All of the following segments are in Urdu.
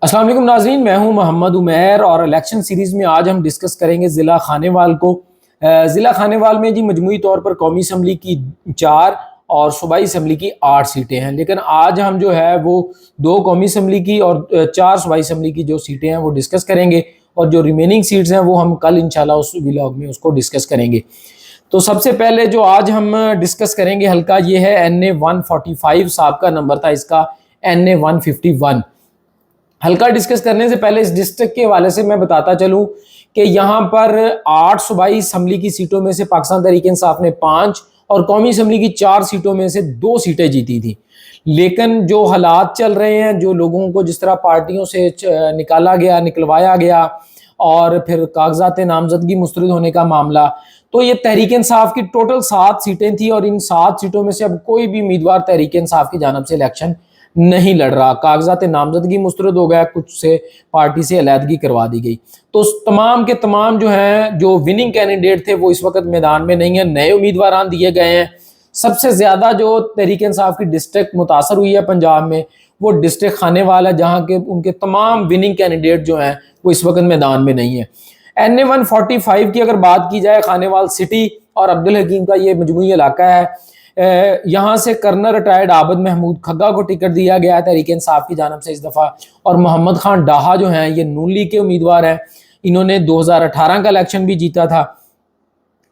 السلام علیکم ناظرین، میں ہوں محمد عمیر اور الیکشن سیریز میں آج ہم ڈسکس کریں گے ضلع خانیوال کو۔ ضلع خانیوال میں مجموعی طور پر قومی اسمبلی کی 4 اور صوبائی اسمبلی کی 8 سیٹیں ہیں، لیکن آج ہم جو ہے وہ 2 قومی اسمبلی کی اور 4 صوبائی اسمبلی کی جو سیٹیں ہیں وہ ڈسکس کریں گے، اور جو ریمیننگ سیٹس ہیں وہ ہم کل انشاءاللہ اس ولاگ میں اس کو ڈسکس کریں گے۔ تو سب سے پہلے جو آج ہم ڈسکس کریں گے حلقہ یہ ہے NA 145، صاحب کا نمبر تھا اس کا NA 151۔ حلقہ ڈسکس کرنے سے پہلے اس ڈسٹرکٹ کے حوالے سے میں بتاتا چلوں کہ یہاں پر 8 صوبائی اسمبلی کی سیٹوں میں سے پاکستان تحریک انصاف نے 5 اور قومی اسمبلی کی 4 سیٹوں میں سے 2 سیٹیں جیتی تھی، لیکن جو حالات چل رہے ہیں، جو لوگوں کو جس طرح پارٹیوں سے نکلوایا گیا اور پھر کاغذات نامزدگی مسترد ہونے کا معاملہ، تو یہ تحریک انصاف کی ٹوٹل 7 سیٹیں تھیں، اور ان 7 سیٹوں میں سے اب کوئی بھی امیدوار تحریک انصاف کی جانب سے الیکشن نہیں لڑ رہا۔ کاغذات نامزدگی مسترد ہو گیا، کچھ سے پارٹی سے علیحدگی کروا دی گئی، تو تمام کے تمام جو ہیں جو وننگ کینڈیڈیٹ تھے وہ اس وقت میدان میں نہیں ہیں، نئے امیدواران دیے گئے ہیں۔ سب سے زیادہ جو تحریک انصاف کی ڈسٹرکٹ متاثر ہوئی ہے پنجاب میں وہ ڈسٹرکٹ خانیوال ہے، جہاں کے ان کے تمام وننگ کینڈیڈیٹ جو ہیں وہ اس وقت میدان میں نہیں ہیں۔ NA 145 کی اگر بات کی جائے، خانیوال سٹی اور عبدالحکیم کا یہ مجموعی علاقہ ہے، یہاں سے کرنل ریٹائرڈ عابد محمود کھگا کو ٹکٹ دیا گیا ہے تحریک انصاف کی جانب سے اس دفعہ، اور محمد خان ڈاہا جو ہیں یہ نون لیگ کے امیدوار ہیں، انہوں نے 2018 کا الیکشن بھی جیتا تھا،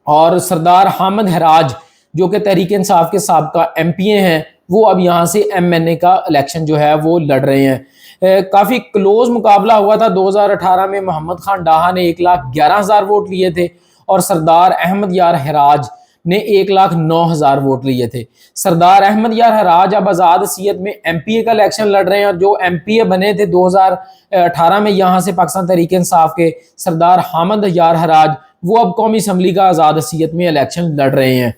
اور سردار حامد حراج جو کہ تحریک انصاف کے سابقہ MP ہیں وہ اب یہاں سے MNA کا الیکشن جو ہے وہ لڑ رہے ہیں۔ کافی کلوز مقابلہ ہوا تھا 2018 میں، محمد خان ڈاہا نے 1,11,000 ووٹ لیے تھے اور سردار احمد یار حراج نے 1,09,000 ووٹ لیے تھے۔ سردار احمد یار حراج اب آزاد سیت میں MPA کا الیکشن لڑ رہے ہیں، اور جو MPA بنے تھے 2018 میں یہاں سے پاکستان تحریک انصاف کے، سردار حامد یار حراج، وہ اب قومی اسمبلی کا آزاد سیت میں الیکشن لڑ رہے ہیں۔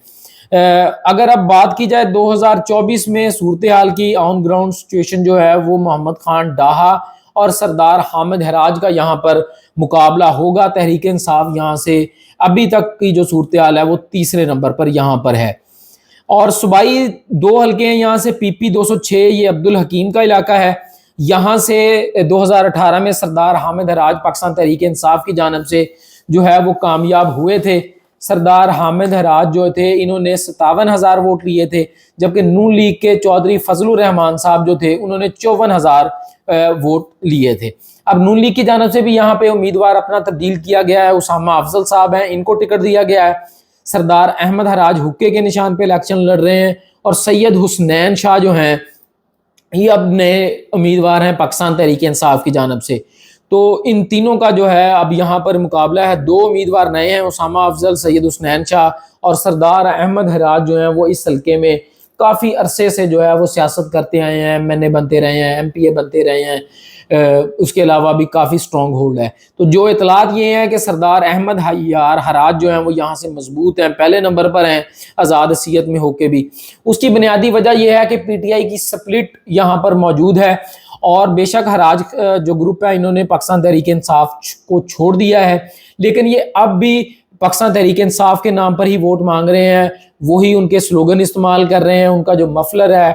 اگر اب بات کی جائے 2024 میں صورتحال کی آن گراؤنڈ سچویشن جو ہے وہ محمد خان ڈاہا اور سردار حامد حراج کا یہاں پر مقابلہ ہوگا۔ تحریک انصاف یہاں سے ابھی تک کی جو صورتحال ہے وہ 3رے نمبر پر یہاں پر ہے، اور صوبائی 2 حلقے ہیں یہاں سے۔ PP 206 یہ عبدالحکیم کا علاقہ ہے، یہاں سے 2018 میں سردار حامد حراج پاکستان تحریک انصاف کی جانب سے جو ہے وہ کامیاب ہوئے تھے۔ سردار حامد حراج جو تھے انہوں نے 57,000 ووٹ لیے تھے، جبکہ نون لیگ کے چودھری فضل الرحمان صاحب جو تھے انہوں نے 54,000 ووٹ لیے تھے۔ اب نون لیگ کی جانب سے بھی یہاں پہ امیدوار اپنا تبدیل کیا گیا ہے، اسامہ افضل صاحب ہیں، ان کو ٹکٹ دیا گیا ہے۔ سردار احمد حراج حقے کے نشان پہ الیکشن لڑ رہے ہیں، اور سید حسنین شاہ جو ہیں یہ اب نئے امیدوار ہیں پاکستان تحریک انصاف کی جانب سے۔ تو ان تینوں کا جو ہے اب یہاں پر مقابلہ ہے، 2 امیدوار نئے ہیں، اسامہ افضل، سید حسنین شاہ، اور سردار احمد حراج جو ہیں وہ اس حلقے میں کافی عرصے سے جو ہے وہ سیاست کرتے آئے ہیں، MNA بنتے رہے ہیں، MPA بنتے رہے ہیں، اس کے علاوہ بھی کافی سٹرونگ ہولڈ ہے۔ تو جو اطلاعات یہ ہیں کہ سردار احمد یار حراج جو ہیں وہ یہاں سے مضبوط ہیں، پہلے نمبر پر ہیں آزاد سیت میں ہو کے بھی۔ اس کی بنیادی وجہ یہ ہے کہ PTI کی سپلٹ یہاں پر موجود ہے، اور بے شک حراج جو گروپ ہے انہوں نے پاکستان تحریک انصاف کو چھوڑ دیا ہے، لیکن یہ اب بھی پاکستان تحریک انصاف کے نام پر ہی ووٹ مانگ رہے ہیں، وہی ان کے سلوگن استعمال کر رہے ہیں، ان کا جو مفلر ہے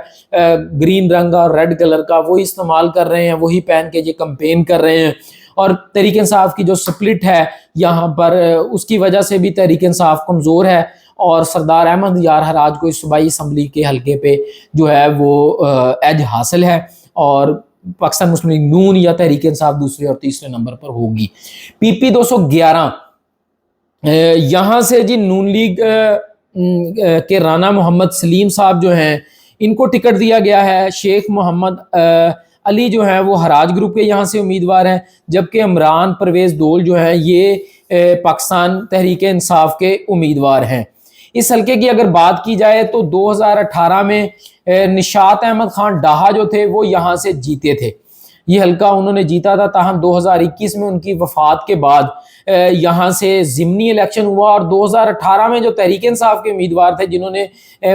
گرین رنگ اور ریڈ کلر کا وہی استعمال کر رہے ہیں، وہی پہن کے یہ کمپین کر رہے ہیں۔ اور تحریک انصاف کی جو سپلٹ ہے یہاں پر اس کی وجہ سے بھی تحریک انصاف کمزور ہے، اور سردار احمد یار حراج کو اس صوبائی اسمبلی کے حلقے پہ جو ہے وہ ایج حاصل ہے، اور پاکستان مسلم لیگ نون یا تحریک انصاف 2 اور 3 نمبر پر ہوگی۔ PP 211 یہاں سے نون لیگ کے رانا محمد سلیم صاحب جو ہیں ان کو ٹکٹ دیا گیا ہے۔ شیخ محمد علی جو ہیں وہ حراج گروپ کے یہاں سے امیدوار ہیں، جبکہ عمران پرویز دول جو ہیں یہ پاکستان تحریک انصاف کے امیدوار ہیں۔ اس حلقے کی اگر بات کی جائے تو 2018 میں نشاط احمد خان ڈاہا جو تھے وہ یہاں سے جیتے تھے، یہ حلقہ انہوں نے جیتا تھا، تاہم 2021 میں ان کی وفات کے بعد یہاں سے ضمنی الیکشن ہوا، اور 2018 میں جو تحریک انصاف کے امیدوار تھے جنہوں نے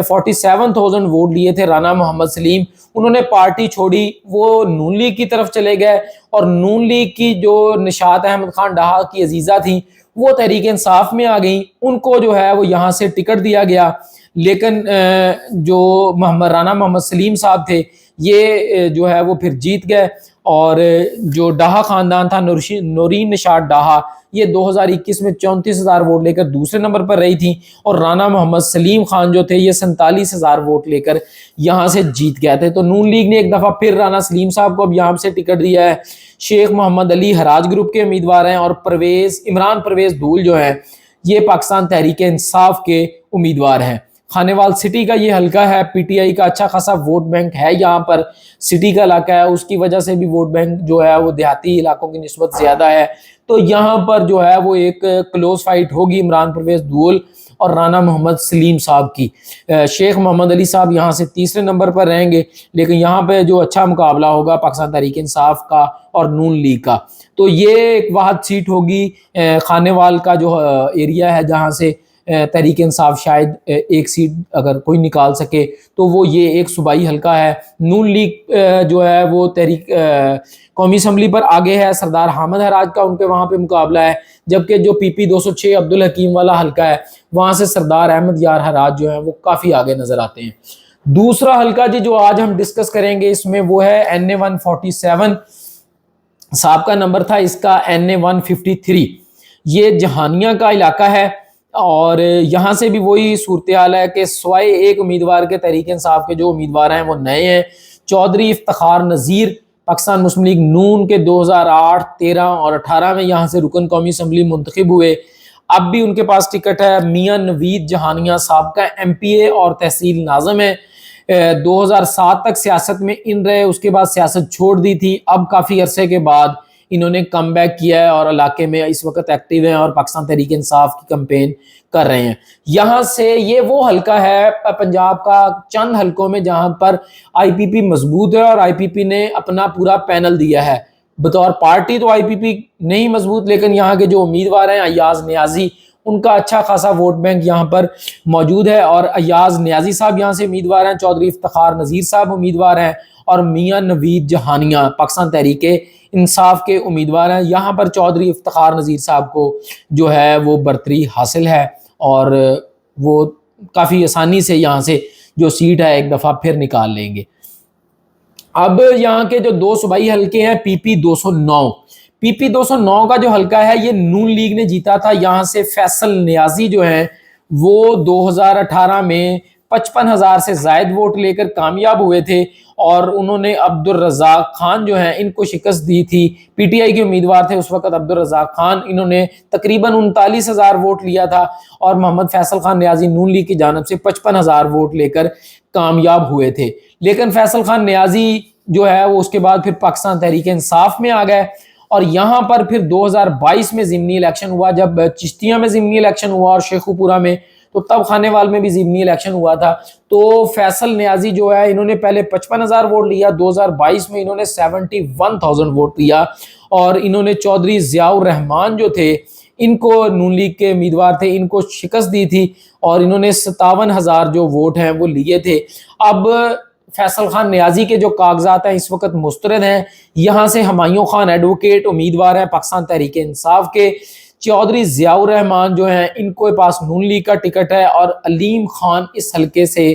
47,000 ووٹ لیے تھے، رانا محمد سلیم، انہوں نے پارٹی چھوڑی، وہ نون لیگ کی طرف چلے گئے، اور نون لیگ کی جو نشاط احمد خان ڈاہا کی عزیزہ تھیں وہ تحریک انصاف میں آ گئیں، ان کو جو ہے وہ یہاں سے ٹکٹ دیا گیا، لیکن جو رانا محمد سلیم صاحب تھے یہ جو ہے وہ پھر جیت گئے، اور جو ڈاہا خاندان تھا، نورین نشاط ڈاہا، یہ 2021 میں 34,000 ووٹ لے کر دوسرے نمبر پر رہی تھی، اور رانا محمد سلیم خان جو تھے یہ 47,000 ووٹ لے کر یہاں سے جیت گئے تھے۔ تو نون لیگ نے ایک دفعہ پھر رانا سلیم صاحب کو اب یہاں سے ٹکٹ دیا ہے۔ شیخ محمد علی حراج گروپ کے امیدوار ہیں، اور عمران پرویز دھول جو ہیں یہ پاکستان تحریک انصاف کے امیدوار ہیں۔ خانیوال سٹی کا یہ حلقہ ہے، پی ٹی آئی کا اچھا خاصا ووٹ بینک ہے یہاں پر، سٹی کا علاقہ ہے، اس کی وجہ سے بھی ووٹ بینک جو ہے وہ دیہاتی علاقوں کی نسبت زیادہ ہے۔ تو یہاں پر جو ہے وہ ایک کلوز فائٹ ہوگی عمران پرویز دھول اور رانا محمد سلیم صاحب کی۔ شیخ محمد علی صاحب یہاں سے تیسرے نمبر پر رہیں گے، لیکن یہاں پہ جو اچھا مقابلہ ہوگا پاکستان تحریک انصاف کا اور نون لیگ کا۔ تو یہ ایک واحد سیٹ ہوگی خانیوال کا جو ایریا ہے، جہاں سے تحریک انصاف شاید ایک سیٹ اگر کوئی نکال سکے تو وہ یہ ایک صوبائی حلقہ ہے۔ نون لیگ جو ہے وہ تحریک قومی اسمبلی پر آگے ہے، سردار حامد حراج کا ان کے وہاں پہ مقابلہ ہے، جبکہ جو پی پی 206 عبدالحکیم والا حلقہ ہے وہاں سے سردار احمد یار حراج جو ہیں وہ کافی آگے نظر آتے ہیں۔ دوسرا حلقہ جو آج ہم ڈسکس کریں گے اس میں وہ ہے NA 147، سابقہ نمبر تھا اس کا NA 153۔ یہ جہانیہ کا علاقہ ہے، اور یہاں سے بھی وہی صورتحال ہے کہ سوائے ایک امیدوار کے تحریک انصاف کے جو امیدوار ہیں وہ نئے ہیں۔ چودھری افتخار نذیر پاکستان مسلم لیگ نون کے 2008، 13 اور 18 میں یہاں سے رکن قومی اسمبلی منتخب ہوئے، اب بھی ان کے پاس ٹکٹ ہے۔ میاں نوید جہانیہ سابقہ MPA اور تحصیل ناظم ہے، 2007 تک سیاست میں ان رہے، اس کے بعد سیاست چھوڑ دی تھی، اب کافی عرصے کے بعد انہوں نے کم بیک کیا ہے اور علاقے میں اس وقت ایکٹیو ہیں اور پاکستان تحریک انصاف کی کمپین کر رہے ہیں۔ یہاں سے یہ وہ حلقہ ہے پنجاب کا چند حلقوں میں جہاں پر IPP مضبوط ہے، اور IPP نے اپنا پورا پینل دیا ہے۔ بطور پارٹی تو IPP نہیں مضبوط، لیکن یہاں کے جو امیدوار ہیں ایاز نیازی، ان کا اچھا خاصا ووٹ بینک یہاں پر موجود ہے، اور ایاز نیازی صاحب یہاں سے امیدوار ہیں، چودھری افتخار نذیر صاحب امیدوار ہیں، اور میاں نوید جہانیہ پاکستان تحریک انصاف کے امیدوار ہیں۔ یہاں پر چودھری افتخار نذیر صاحب کو جو ہے وہ برتری حاصل ہے، اور وہ کافی آسانی سے یہاں سے جو سیٹ ہے ایک دفعہ پھر نکال لیں گے۔ اب یہاں کے جو دو صوبائی حلقے ہیں، PP 209، PP 209 کا جو حلقہ ہے یہ نون لیگ نے جیتا تھا۔ یہاں سے فیصل نیازی جو ہیں وہ 2018 میں 55,000 سے زائد ووٹ لے کر کامیاب ہوئے تھے، اور انہوں نے عبدالرزاق خان جو ہیں ان کو شکست دی تھی۔ PTI کے امیدوار تھے اس وقت عبدالرزاق خان، انہوں نے تقریباً 39,000 ووٹ لیا تھا، اور محمد فیصل خان نیازی نون لیگ کی جانب سے 55,000 ووٹ لے کر کامیاب ہوئے تھے۔ لیکن فیصل خان نیازی جو ہے وہ اس کے بعد پھر پاکستان تحریک انصاف میں آ گئے، اور یہاں پر پھر 2022 میں ضمنی الیکشن ہوا، جب چشتیہ میں ضمنی الیکشن ہوا اور شیخو پورہ میں، تو تب خانیوال میں بھی ضمنی الیکشن ہوا تھا۔ تو فیصل نیازی جو ہے انہوں نے پہلے 55,000 ووٹ لیا، 2022 میں انہوں نے 71,000 ووٹ لیا، اور انہوں نے چودھری ضیاء الرحمان جو تھے ان کو نون لیگ کے امیدوار تھے، ان کو شکست دی تھی، اور انہوں نے 57,000 جو ووٹ ہیں وہ لیے تھے۔ اب فیصل خان نیازی کے جو کاغذات ہیں اس وقت مسترد ہیں، یہاں سے ہمایوں خان ایڈوکیٹ امیدوار ہیں پاکستان تحریک انصاف کے، چودھری ضیاء الرحمان جو ہیں ان کو پاس نون لیگ کا ٹکٹ ہے، اور علیم خان اس حلقے سے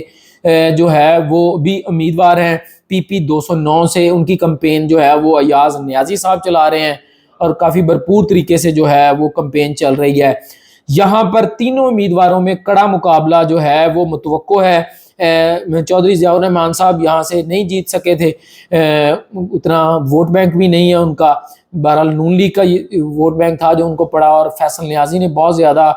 جو ہے وہ بھی امیدوار ہیں PP 209 سے۔ ان کی کمپین جو ہے وہ ایاز نیازی صاحب چلا رہے ہیں، اور کافی بھرپور طریقے سے جو ہے وہ کمپین چل رہی ہے۔ یہاں پر تینوں امیدواروں میں کڑا مقابلہ جو ہے وہ متوقع ہے۔ چودھری ضیاء الرحمان صاحب یہاں سے نہیں جیت سکے تھے، اتنا ووٹ بینک بھی نہیں ہے ان کا، بہرحال نون لیگ کا ووٹ بینک تھا جو ان کو پڑا، اور فیصل نیازی نے بہت زیادہ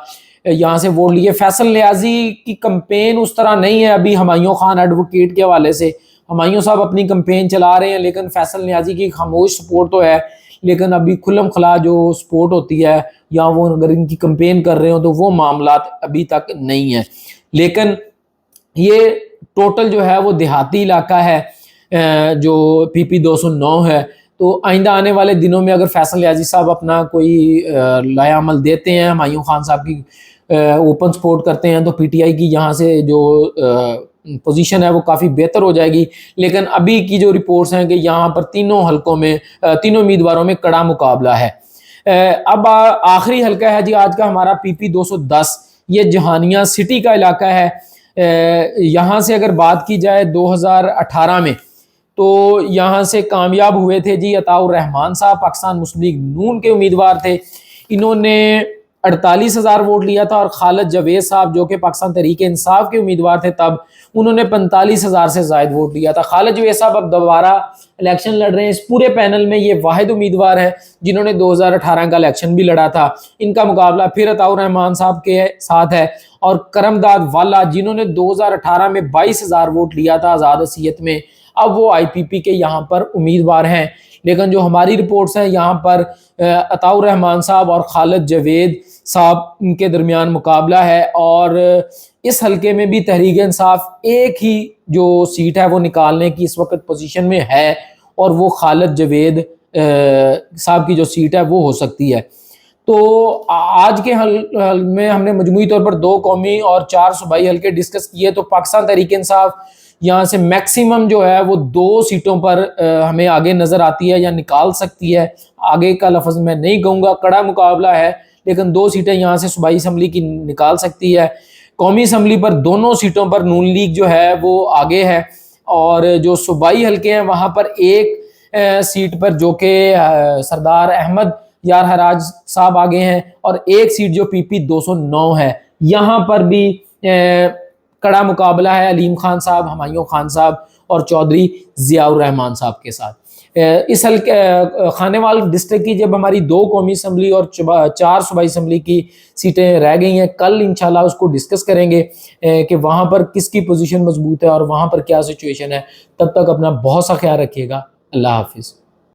یہاں سے ووٹ لیے۔ فیصل نیازی کی کمپین اس طرح نہیں ہے ابھی ہمایوں خان ایڈوکیٹ کے حوالے سے، ہمایوں صاحب اپنی کمپین چلا رہے ہیں، لیکن فیصل نیازی کی خاموش سپورٹ تو ہے، لیکن ابھی کھلم کھلا جو سپورٹ ہوتی ہے یا وہ اگر ان کی کمپین کر رہے ہوں تو وہ معاملات ابھی تک نہیں ہیں۔ لیکن یہ ٹوٹل جو ہے وہ دیہاتی علاقہ ہے جو PP 209 ہے۔ تو آئندہ آنے والے دنوں میں اگر فیصل نیازی صاحب اپنا کوئی لائحہ عمل دیتے ہیں، ہمایوں خان صاحب کی اوپن سپورٹ کرتے ہیں، تو PTI کی یہاں سے جو پوزیشن ہے وہ کافی بہتر ہو جائے گی۔ لیکن ابھی کی جو رپورٹس ہیں کہ یہاں پر تینوں حلقوں میں تینوں امیدواروں میں کڑا مقابلہ ہے۔ اب آخری حلقہ ہے جی آج کا ہمارا PP 210، یہ جہانیہ سٹی کا علاقہ ہے۔ یہاں سے اگر بات کی جائے 2018 میں تو یہاں سے کامیاب ہوئے تھے جی عطاء الرحمان صاحب، پاکستان مسلم لیگ نون کے امیدوار تھے، انہوں نے 48,000 ووٹ لیا تھا، اور خالد جاوید صاحب جو کہ پاکستان تحریک انصاف کے امیدوار تھے تب، انہوں نے 45,000 سے زائد ووٹ لیا تھا۔ خالد جاوید صاحب اب دوبارہ الیکشن لڑ رہے ہیں، اس پورے پینل میں یہ واحد امیدوار ہے جنہوں نے 2018 کا الیکشن بھی لڑا تھا۔ ان کا مقابلہ پھر عطاء الرحمان صاحب کے ساتھ ہے، اور کرمداد والا جنہوں نے 2018 میں 22,000 ووٹ لیا تھا آزاد حیثیت میں، اب وہ آئی پی پی کے یہاں پر امیدوار ہیں۔ لیکن جو ہماری رپورٹس ہیں یہاں پر عطاء الرحمان صاحب اور خالد جاوید صاحب ان کے درمیان مقابلہ ہے، اور اس حلقے میں بھی تحریک انصاف ایک ہی جو سیٹ ہے وہ نکالنے کی اس وقت پوزیشن میں ہے، اور وہ خالد جاوید صاحب کی جو سیٹ ہے وہ ہو سکتی ہے۔ تو آج کے حل میں ہم نے مجموعی طور پر 2 قومی اور 4 صوبائی حلقے ڈسکس کیے، تو پاکستان تحریک انصاف یہاں سے میکسیمم جو ہے وہ 2 سیٹوں پر ہمیں آگے نظر آتی ہے یا نکال سکتی ہے، آگے کا لفظ میں نہیں کہوں گا، کڑا مقابلہ ہے، لیکن 2 سیٹیں یہاں سے صوبائی اسمبلی کی نکال سکتی ہے۔ قومی اسمبلی پر دونوں سیٹوں پر نون لیگ جو ہے وہ آگے ہے، اور جو صوبائی حلقے ہیں وہاں پر ایک سیٹ پر جو کہ سردار احمد یار حراج صاحب آگے ہیں، اور ایک سیٹ جو پی پی 209 ہے، یہاں پر بھی کڑا مقابلہ ہے علیم خان صاحب، ہمایوں خان صاحب اور چودھری ضیاء الرحمان صاحب کے ساتھ۔ اس حلقے خانے وال ڈسٹرکٹ کی جب ہماری 2 قومی اسمبلی اور 4 صوبائی اسمبلی کی سیٹیں رہ گئی ہیں، کل انشاءاللہ اس کو ڈسکس کریں گے کہ وہاں پر کس کی پوزیشن مضبوط ہے اور وہاں پر کیا سچویشن ہے۔ تب تک اپنا بہت سا خیال رکھیے گا، اللہ حافظ۔